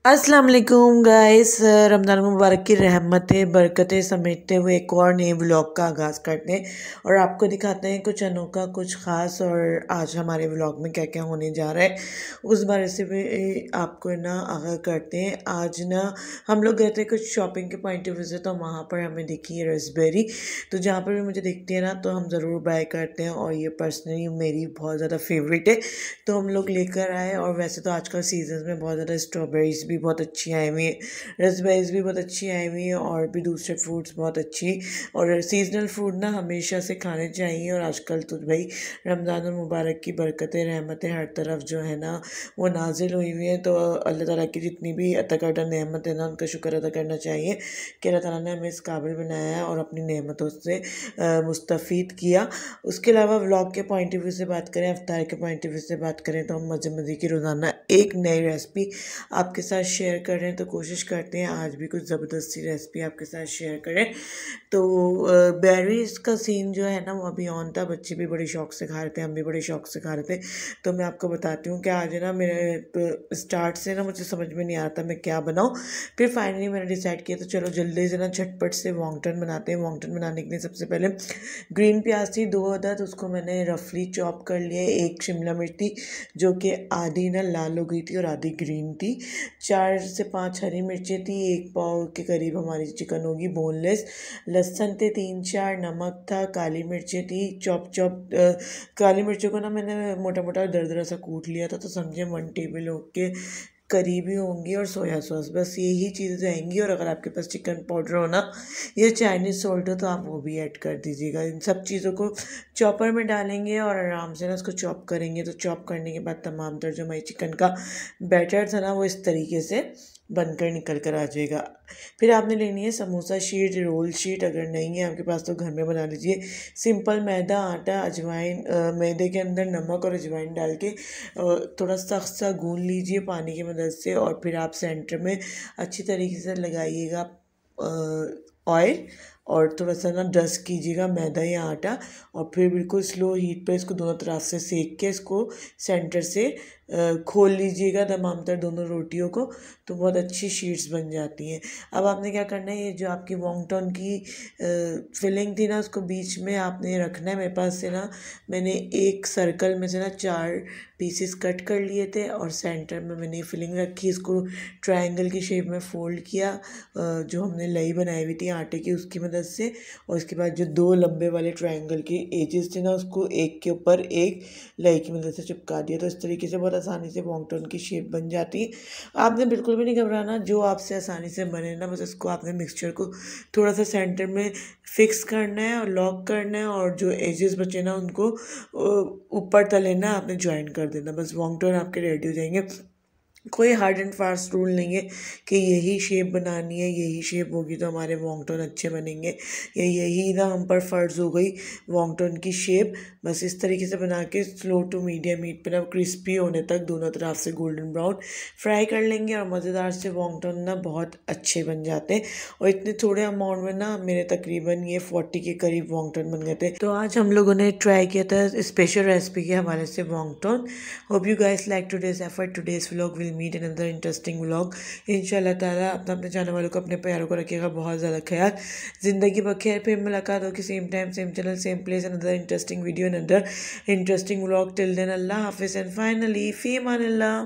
अस्सलाम वालेकुम गाइस। रमज़ान मुबारक की रहमतें बरकतें समेटते हुए एक और नए व्लॉग का आगाज़ करते हैं और आपको दिखाते हैं कुछ अनोखा कुछ ख़ास। और आज हमारे व्लॉग में क्या क्या होने जा रहा है उस बारे से भी आपको ना आगाह करते हैं। आज ना हम लोग गए थे कुछ शॉपिंग के पॉइंट ऑफ व्यू से, तो वहाँ पर हमें दिखी है रसबेरी। तो जहाँ पर भी मुझे दिखती है ना तो हम ज़रूर बाय करते हैं और ये पर्सनली मेरी बहुत ज़्यादा फेवरेट है, तो हम लोग लेकर आए। और वैसे तो आजकल सीजन में बहुत ज़्यादा स्ट्रॉबेरीज भी बहुत अच्छी आई हुई है, रसबेरीज भी बहुत अच्छी आई हुई है और भी दूसरे फ्रूट्स बहुत अच्छी। और सीजनल फ्रूट ना हमेशा से खाने चाहिए। और आजकल तो भाई रमज़ान मुबारक की बरकतें रहमतें हर तरफ जो है ना वो नाजिल हुई हुई हैं, तो अल्लाह ताला की जितनी भी अता करदा नेमत है ना उनका शुक्र अदा करना चाहिए कि अल्लाह ताला ने हमें इस काबिल बनाया है और अपनी नेमतों से मुस्तफ़ीद किया। उसके अलावा व्लॉग के पॉइंट ऑफ व्यू से बात करें, अफ्तार के पॉइंट ऑफ व्यू से बात करें, तो हम मज़े मज़े की रोज़ाना एक नई रेसिपी आपके साथ शेयर कर रहे हैं। तो कोशिश करते हैं आज भी कुछ ज़बरदस्ती रेसिपी आपके साथ शेयर करें। तो बेरीज का सीन जो है ना वो अभी ऑन था, बच्चे भी बड़े शौक से खा रहे थे, हम भी बड़े शौक से खा रहे थे। तो मैं आपको बताती हूँ कि आज ना मेरे स्टार्ट से ना मुझे समझ में नहीं आता मैं क्या बनाऊँ। फिर फाइनली मैंने डिसाइड किया तो चलो जल्दी से ना झटपट से वॉन्गटन बनाते हैं। वॉन्गटन बनाने के लिए सबसे पहले ग्रीन प्याज थी 2 अदद, उसको मैंने रफली चॉप कर लिया। एक शिमला मिर्च थी जो कि आधी ना लाल हो गई थी और आधी ग्रीन थी। 4 से 5 हरी मिर्चें थी, 1 पाव के करीब हमारी चिकन होगी बोनलेस। लहसुन थे 3-4, नमक था, काली मिर्चें थी चॉप चॉप। काली मिर्चों को ना मैंने मोटा मोटा दरदरा सा कूट लिया था, तो समझे 1 टेबल के करीबी होंगी। और सोया सॉस, बस यही चीज़ें जाएंगी। और अगर आपके पास चिकन पाउडर हो ना या चाइनीज़ सॉल्ट हो तो आप वो भी ऐड कर दीजिएगा। इन सब चीज़ों को चॉपर में डालेंगे और आराम से ना उसको चॉप करेंगे। तो चॉप करने के बाद तमाम तर जो हमारी चिकन का बैटर था ना वो इस तरीके से बनकर निकल कर आ जाएगा। फिर आपने लेनी है समोसा शीट, रोल शीट, अगर नहीं है आपके पास तो घर में बना लीजिए। सिंपल मैदा, आटा, अजवाइन, मैदे के अंदर नमक और अजवाइन डाल के थोड़ा सख्त सा गूंद लीजिए पानी की मदद से। और फिर आप सेंटर में अच्छी तरीके से लगाइएगा ऑयल और थोड़ा सा ना डस्ट कीजिएगा मैदा या आटा। और फिर बिल्कुल स्लो हीट पे इसको दोनों तरफ से सेक के इसको सेंटर से खोल लीजिएगा तमाम तर दोनों रोटियों को, तो बहुत अच्छी शीट्स बन जाती हैं। अब आपने क्या करना है, ये जो आपकी वॉन्गटन की फिलिंग थी ना उसको बीच में आपने रखना है। मेरे पास से ना मैंने एक सर्कल में से ना 4 पीसेस कट कर लिए थे और सेंटर में मैंने फिलिंग रखी, इसको ट्रायंगल की शेप में फोल्ड किया जो हमने लई बनाई हुई थी आटे की उसकी मदद से। और उसके बाद जो 2 लंबे वाले ट्रायंगल के एजेस थे ना उसको एक के ऊपर एक लई की मदद से चिपका दिया। तो इस तरीके से बहुत आसानी से वॉन्गटन की शेप बन जाती है। आपने बिल्कुल भी नहीं घबराना, जो आपसे आसानी से बने ना बस इसको आपने मिक्सचर को थोड़ा सा सेंटर में फिक्स करना है और लॉक करना है। और जो एजेस बचे ना उनको ऊपर तले ना आपने ज्वाइन कर देना, बस वॉन्गटन आपके रेडी हो जाएंगे। कोई हार्ड एंड फास्ट रूल नहीं है कि यही शेप बनानी है, यही शेप होगी तो हमारे वॉन्गटन अच्छे बनेंगे, या यही ना हम पर फ़र्ज़ हो गई वॉन्गटन की शेप। बस इस तरीके से बना के स्लो टू मीडियम हीट पर ना क्रिस्पी होने तक दोनों तरफ से गोल्डन ब्राउन फ्राई कर लेंगे। और मज़ेदार से वॉन्गटन ना बहुत अच्छे बन जाते हैं। और इतने थोड़े अमाउंट में ना मेरे तकरीबन ये 40 के करीब वॉन्गटन बन गए थे। तो आज हम लोगों ने ट्राई किया था स्पेशल रेसिपी के हवाले से wonton. Hope you guys like today's effort, today's vlog. Will meet another interesting vlog इंशाल्लाह ताला। अपने जाने वालों को अपने प्यारों को रखिएगा बहुत ज़्यादा ख्याल। ज़िंदगी बखैर, फिर मुलाकात होगी same time same channel same place, another interesting video, another interesting vlog. Till then अल्लाह हाफिज़ एंड फाइनली फ़ी अमानिल्लाह।